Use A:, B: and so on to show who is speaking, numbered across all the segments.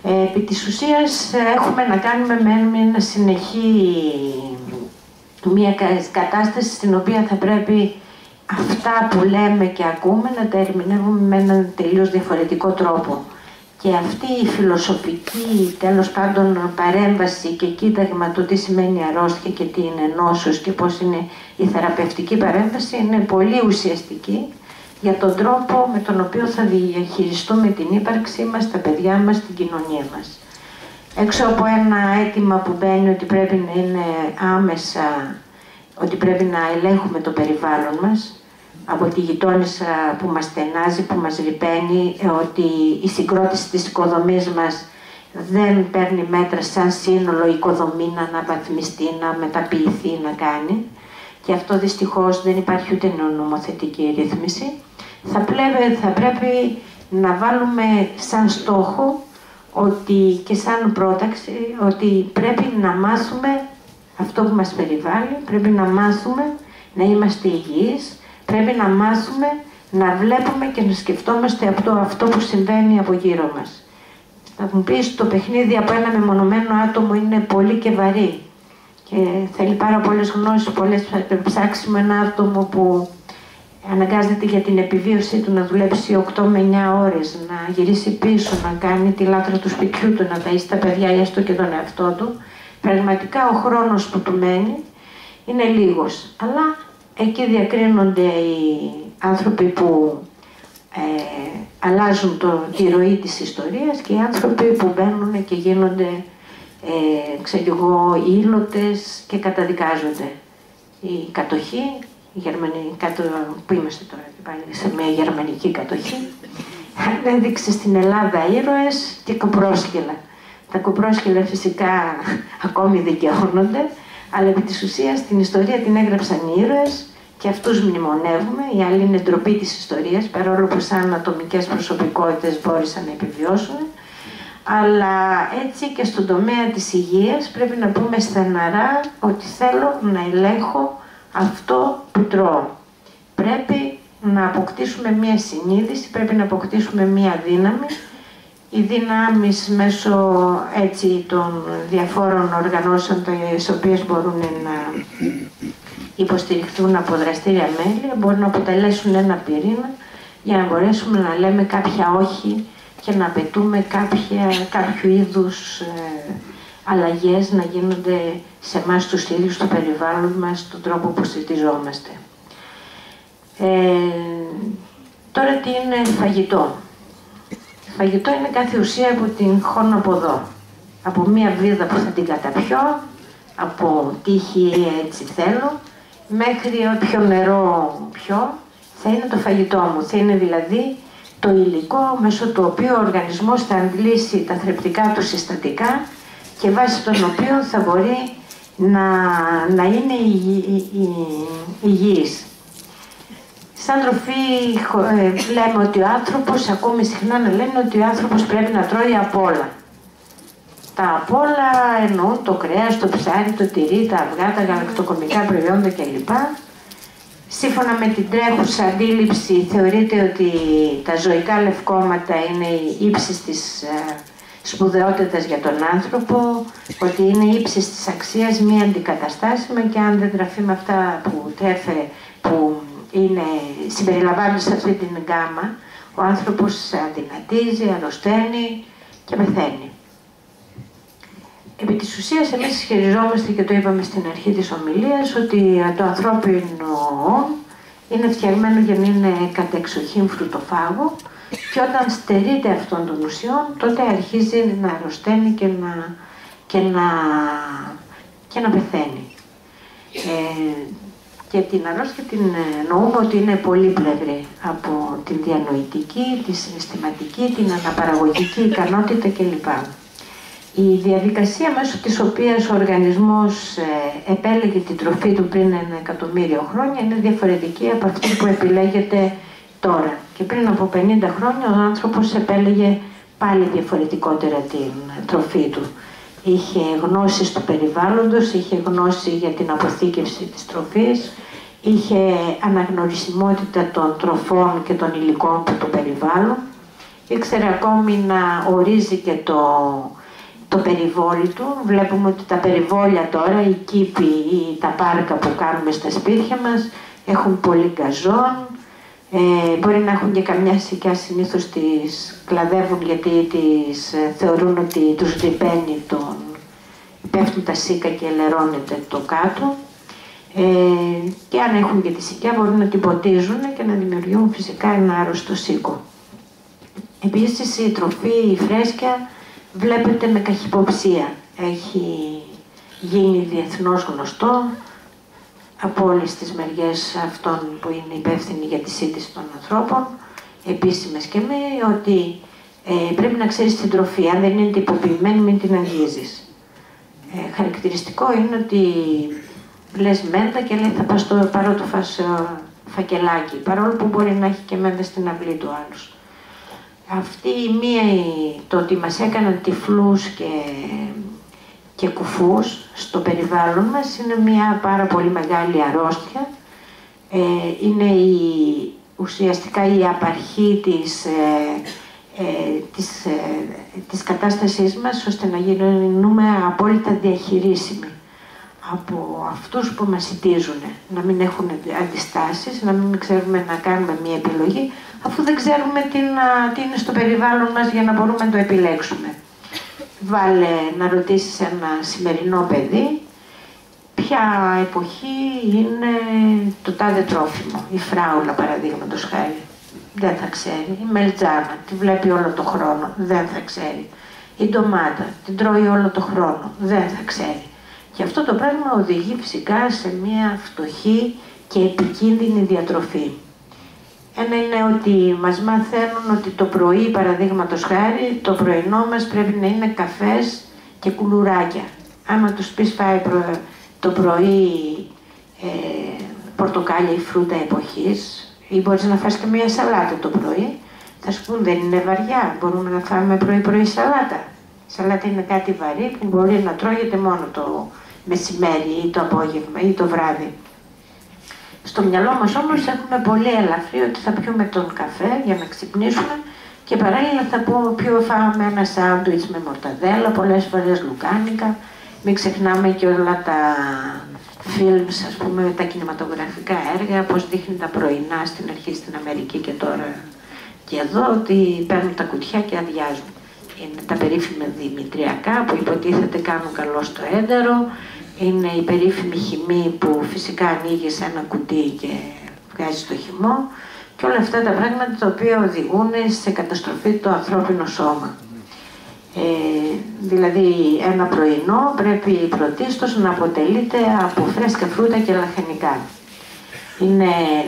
A: Επί της ουσίας έχουμε να κάνουμε με ένα μια κατάσταση στην οποία θα πρέπει αυτά που λέμε και ακούμε να τα ερμηνεύουμε με έναν τελείως διαφορετικό τρόπο. Και αυτή η φιλοσοφική, τέλος πάντων, παρέμβαση και κοίταγμα του τι σημαίνει αρρώστια και τι είναι νόσος και πώς είναι η θεραπευτική παρέμβαση είναι πολύ ουσιαστική για τον τρόπο με τον οποίο θα διαχειριστούμε την ύπαρξή μας, τα παιδιά μας, την κοινωνία μας. Έξω από ένα αίτημα που μπαίνει ότι πρέπει να είναι άμεσα, ότι πρέπει να ελέγχουμε το περιβάλλον μας, από τη γειτόνισσα που μας στενάζει, που μας ρυπαίνει, ότι η συγκρότηση της οικοδομής μας δεν παίρνει μέτρα σαν σύνολο η οικοδομή να αναβαθμιστεί, να μεταποιηθεί, να κάνει. Και αυτό δυστυχώς δεν υπάρχει ούτε νομοθετική ρύθμιση. Θα πρέπει να βάλουμε σαν στόχο και σαν πρόταξη ότι πρέπει να μάθουμε αυτό που μας περιβάλλει, πρέπει να μάθουμε να είμαστε υγιείς, πρέπει να μάθουμε να βλέπουμε και να σκεφτόμαστε αυτό που συμβαίνει από γύρω μας. Θα μου πεις, το παιχνίδι από ένα μεμονωμένο άτομο είναι πολύ και βαρύ και θέλει πάρα πολλές γνώσεις, πολλές ψάξιμο ένα άτομο που αναγκάζεται για την επιβίωσή του να δουλέψει 8 με 9 ώρες, να γυρίσει πίσω, να κάνει τη λάτρα του σπιτιού του, να ταΐσει τα παιδιά ή έστω και τον εαυτό του. Πραγματικά ο χρόνος που του μένει είναι λίγος, αλλά εκεί διακρίνονται οι άνθρωποι που αλλάζουν τη ροή της ιστορίας και οι άνθρωποι που μπαίνουν και γίνονται ήλωτες και καταδικάζονται. Η κατοχή, που είμαστε τώρα πάλι σε μια γερμανική κατοχή, έδειξε στην Ελλάδα ήρωες και κοπρόσκυλα. Τα κοπρόσκυλα φυσικά ακόμη δικαιώνονται, αλλά επί της ουσίας την ιστορία την έγραψαν οι ήρωες και αυτούς μνημονεύουμε. Η άλλη είναι ντροπή της ιστορίας, παρόλο που σαν ατομικές προσωπικότητες μπόρεσαν να επιβιώσουν. Αλλά έτσι και στον τομέα της υγείας πρέπει να πούμε στεναρά ότι θέλω να ελέγχω αυτό που τρώω. Πρέπει να αποκτήσουμε μία συνείδηση, πρέπει να αποκτήσουμε μία δύναμη. Οι δυνάμεις μέσω έτσι των διαφόρων οργανώσεων τις οποίες μπορούν να υποστηριχθούν από δραστήρια μέλη μπορούν να αποτελέσουν ένα πυρήνα για να μπορέσουμε να λέμε κάποια όχι και να απαιτούμε κάποιο είδους αλλαγές να γίνονται σε εμάς τους ίδιους, στο περιβάλλον μας, στον τρόπο που συζητιζόμαστε. Τώρα τι είναι φαγητό. Φαγητό είναι κάθε ουσία που την χώνω από εδώ. Από μία βίδα που θα την καταπιώ, από τύχη έτσι θέλω, μέχρι όποιο νερό πιω, θα είναι το φαγητό μου. Θα είναι δηλαδή το υλικό μέσω του οποίου ο οργανισμός θα αντλήσει τα θρεπτικά του συστατικά και βάσει των οποίων θα μπορεί να είναι υγιής. Σαν τροφή λέμε ότι ο άνθρωπος, ακόμη συχνά να λένε ότι ο άνθρωπος πρέπει να τρώει απ' όλα. Τα απ' όλα εννοούν το κρέας, το ψάρι, το τυρί, τα αυγά, τα γαλακτοκομικά προϊόντα κλπ. Σύμφωνα με την τρέχουσα αντίληψη θεωρείται ότι τα ζωικά λευκόματα είναι η ύψης της σπουδαιότητας για τον άνθρωπο, ότι είναι η ύψης της αξίας, μη αντικαταστάσιμα και αν δεν τραφεί με αυτά που συμπεριλαμβάνονται σε αυτή την γκάμα, ο άνθρωπος αδυνατίζει, αρρωσταίνει και πεθαίνει. Επί της ουσίας εμείς ισχυριζόμαστε και το είπαμε στην αρχή της ομιλίας ότι το ανθρώπινο είναι φτιαγμένο για να είναι κατεξοχήν φρουτοφάγο και όταν στερείται αυτών των ουσιών τότε αρχίζει να αρρωσταίνει και να πεθαίνει. Και την αρρώστια την εννοούμε ότι είναι πολύπλευρη από την διανοητική, τη συναισθηματική, την αναπαραγωγική ικανότητα κλπ. Η διαδικασία μέσω της οποίας ο οργανισμός επέλεγε την τροφή του πριν 1.000.000 χρόνια είναι διαφορετική από αυτή που επιλέγεται τώρα. Και πριν από 50 χρόνια ο άνθρωπος επέλεγε πάλι διαφορετικότερα την τροφή του. Είχε γνώσεις του περιβάλλοντος, είχε γνώση για την αποθήκευση της τροφής, είχε αναγνωρισιμότητα των τροφών και των υλικών που το περιβάλλουν, και ξέρει ακόμη να ορίζει και το περιβόλι του. Βλέπουμε ότι τα περιβόλια τώρα, οι κήποι ή τα πάρκα που κάνουμε στα σπίτια μας έχουν πολύ γκαζόν. Μπορεί να έχουν και καμιά σικιά, συνήθως τις κλαδεύουν γιατί τις θεωρούν ότι τους ρυπαίνει πέφτουν τα σίκα και ελερώνεται το κάτω. Και αν έχουν και τη σικιά μπορούν να την ποτίζουν και να δημιουργούν φυσικά ένα άρρωστο σίκο. Επίσης η τροφή, η φρέσκια, βλέπετε με καχυποψία. Έχει γίνει διεθνώς γνωστό από όλες τις μεριές αυτών που είναι υπεύθυνοι για τη σύντηση των ανθρώπων, επίσημες και μη, ότι πρέπει να ξέρεις την τροφή. Αν δεν είναι τυποποιημένη, μην την αγγίζεις. Χαρακτηριστικό είναι ότι λες μέντα και λέει θα πάρω το φακελάκι, παρόλο που μπορεί να έχει και μέντα στην αυλή του άλλους. Αυτή η μία, το ότι μας έκαναν τυφλούς και κουφούς στο περιβάλλον μας είναι μια πάρα πολύ μεγάλη αρρώστια. Είναι ουσιαστικά η απαρχή της κατάστασής μας, ώστε να γίνουμε απόλυτα διαχειρίσιμοι από αυτούς που μας ιτίζουν, να μην έχουν αντιστάσεις, να μην ξέρουμε να κάνουμε μια επιλογή, αφού δεν ξέρουμε τι είναι στο περιβάλλον μας για να μπορούμε να το επιλέξουμε. Βάλε να ρωτήσεις ένα σημερινό παιδί ποια εποχή είναι το τάδε τρόφιμο. Η φράουλα, παραδείγματος χάρη, δεν θα ξέρει. Η μελτζάνα, τη βλέπει όλο το χρόνο, δεν θα ξέρει. Η ντομάτα, την τρώει όλο το χρόνο, δεν θα ξέρει. Και αυτό το πράγμα οδηγεί φυσικά σε μια φτωχή και επικίνδυνη διατροφή. Ένα είναι ότι μας μαθαίνουν ότι το πρωί, παραδείγματος χάρη, το πρωινό μας πρέπει να είναι καφές και κουλουράκια. Άμα τους πεις φάει το πρωί πορτοκάλια ή φρούτα εποχής, ή μπορείς να φας και μια σαλάτα το πρωί, θα σου πούν δεν είναι βαριά, μπορούμε να φάμε πρωί-πρωί σαλάτα. Η σαλάτα είναι κάτι βαρύ που μπορεί να τρώγεται μόνο το μεσημέρι ή το απόγευμα ή το βράδυ. Στο μυαλό μας όμως έχουμε πολύ ελαφρύ ότι θα πιούμε τον καφέ για να ξυπνήσουμε και παράλληλα θα φάμε ένα σάντουιτς με μορταδέλα, πολλές φορές λουκάνικα. Μην ξεχνάμε και όλα τα films, ας πούμε, τα κινηματογραφικά έργα, πώς δείχνει τα πρωινά στην αρχή στην Αμερική και τώρα και εδώ, ότι παίρνουν τα κουτιά και αδειάζουν. Είναι τα περίφημα δημητριακά που υποτίθεται κάνουν καλό στο έντερο. Είναι η περίφημη χυμή που φυσικά ανοίγει σε ένα κουτί και βγάζει το χυμό. Και όλα αυτά τα πράγματα τα οποία οδηγούν σε καταστροφή το ανθρώπινο σώμα. Δηλαδή ένα πρωινό πρέπει πρωτίστως να αποτελείται από φρέσκα φρούτα και λαχανικά.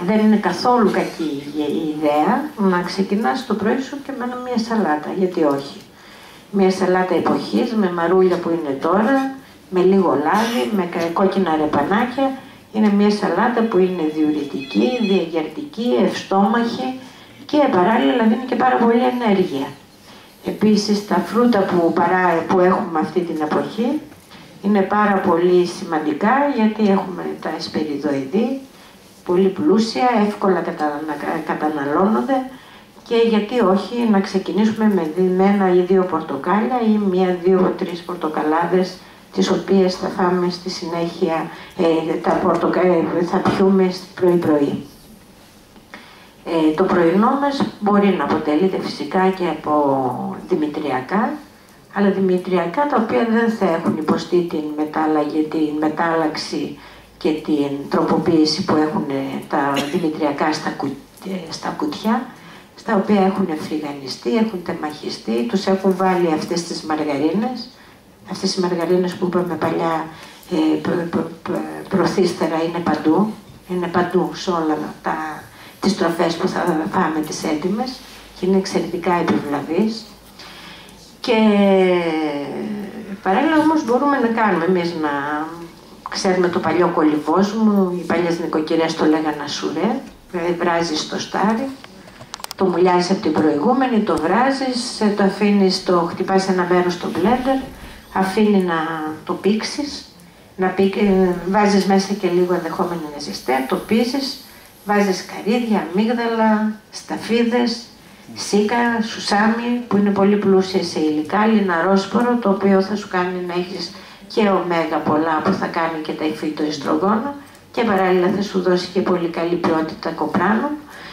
A: Δεν είναι καθόλου κακή η ιδέα να ξεκινάς το πρωί σου και με μια σαλάτα, γιατί όχι. Μια σαλάτα εποχής με μαρούλια που είναι τώρα, με λίγο λάδι, με κόκκινα ρεπανάκια. Είναι μια σαλάτα που είναι διουρητική, διαγερτική, ευστόμαχη και παράλληλα δίνει και πάρα πολύ ενέργεια. Επίσης τα φρούτα που έχουμε αυτή την εποχή είναι πάρα πολύ σημαντικά, γιατί έχουμε τα εσπεριδοειδή, πολύ πλούσια, εύκολα καταναλώνονται, και γιατί όχι να ξεκινήσουμε με ένα ή δύο πορτοκάλια ή μία, δύο, τρεις πορτοκαλάδες, τις οποίες θα φάμε στη συνέχεια, θα πιούμε πρωί-πρωί. Το πρωινό μας μπορεί να αποτελείται φυσικά και από δημητριακά, αλλά δημητριακά τα οποία δεν θα έχουν υποστεί την μετάλλαξη και την τροποποίηση που έχουν τα δημητριακά στα κουτιά, στα οποία έχουν φρυγανιστεί, έχουν τεμαχιστεί, τους έχουν βάλει αυτές τις μαργαρίνες. Αυτές οι μαργαρίνες που είπαμε παλιά προθύστερα είναι παντού σε όλα τις τροφές που θα φάμε τις έτοιμες και είναι εξαιρετικά επιβλαβείς. Και παράλληλα όμως μπορούμε να κάνουμε εμείς ξέρουμε το παλιό κολυβόσμου, οι παλιές νοικοκυρές το λέγανε ασουρέ, δηλαδή βράζεις το στάρι, το μουλιάζεις από την προηγούμενη, το βράζεις, το αφήνεις, το χτυπάς ένα μέρος στο μπλέντερ, αφήνει να το πήξεις, βάζεις μέσα και λίγο ενδεχόμενο να ζεστέ, το πίζεις, βάζεις καρύδια, αμύγδαλα, σταφίδες, σίκα, σουσάμι που είναι πολύ πλούσια σε υλικά, λιναρόσπορο το οποίο θα σου κάνει να έχεις και ωμέγα πολλά που θα κάνει και τα φυτοεστρογόνα και παράλληλα θα σου δώσει και πολύ καλή ποιότητα κοπράνων.